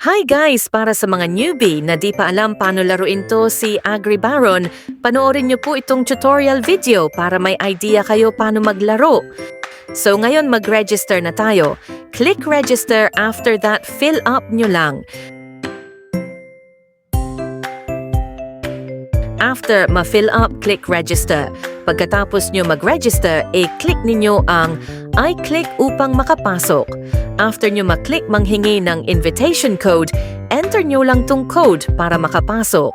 Hi guys! Para sa mga newbie na di pa alam paano laruin to si AgriBaron, panoorin niyo po itong tutorial video para may idea kayo paano maglaro. So ngayon mag-register na tayo. Click register, after that fill up nyo lang. After ma-fill up, click register. Pagkatapos nyo mag-register, click ninyo ang I click upang makapasok. After nyo maklik manghingi ng invitation code, enter nyo lang tong code para makapasok.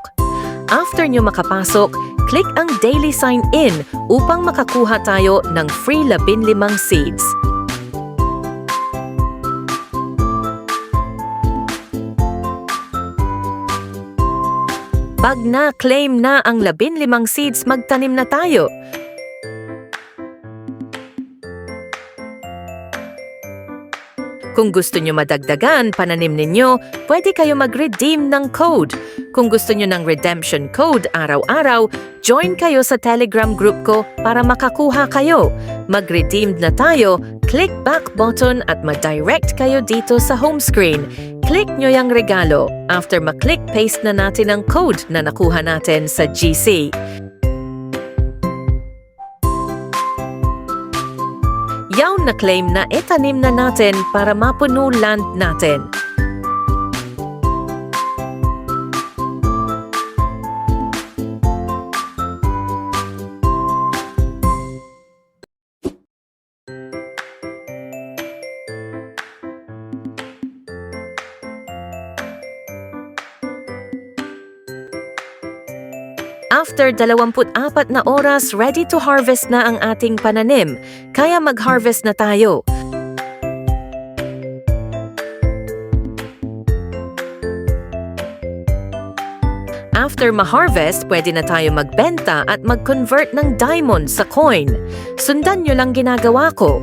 After nyo makapasok, click ang daily sign in upang makakuha tayo ng free 15 seeds. Pag na-claim na ang 15 seeds, magtanim na tayo. Kung gusto nyo madagdagan pananim ninyo, pwede kayo mag-redeem ng code. Kung gusto nyo ng redemption code araw-araw, join kayo sa Telegram group ko para makakuha kayo. Mag-redeem na tayo, click back button at ma-direct kayo dito sa home screen. Click nyo yung regalo. After ma-click, paste na natin ang code na nakuha natin sa GC. Yawn na-claim na itanim na natin para mapuno land natin. After 24 na oras, ready to harvest na ang ating pananim. Kaya mag-harvest na tayo. After ma-harvest, pwede na tayo magbenta at mag-convert ng diamond sa coin. Sundan nyo lang ginagawa ko.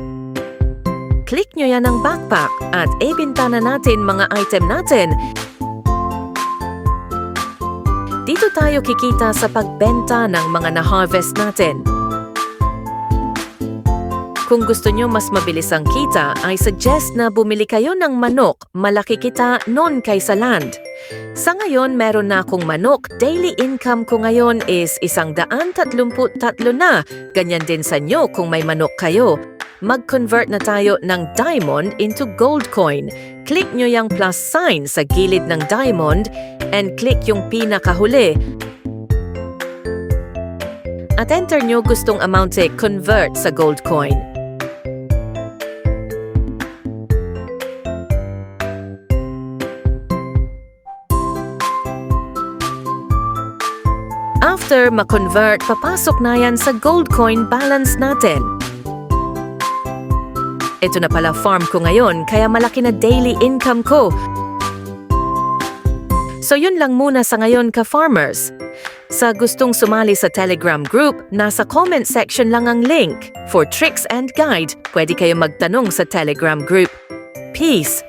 Click nyo yan ang backpack at ibenta na natin mga item natin. Dito tayo kikita sa pagbenta ng mga na-harvest natin. Kung gusto nyo mas mabilis ang kita, I suggest na bumili kayo ng manok. Malaki kita nun kaysa land. Sa ngayon, meron na akong manok. Daily income ko ngayon is 133 na. Ganyan din sa nyo kung may manok kayo. Mag-convert na tayo ng diamond into gold coin. Click nyo yung plus sign sa gilid ng diamond and click yung pinakahuli. At enter nyo gustong amount convert sa gold coin. After ma-convert, papasok na yan sa gold coin balance natin. Ito na pala farm ko ngayon, kaya malaki na daily income ko. So yun lang muna sa ngayon ka-farmers. Sa gustong sumali sa Telegram group, nasa comment section lang ang link. For tricks and guide, pwede kayo magtanong sa Telegram group. Peace!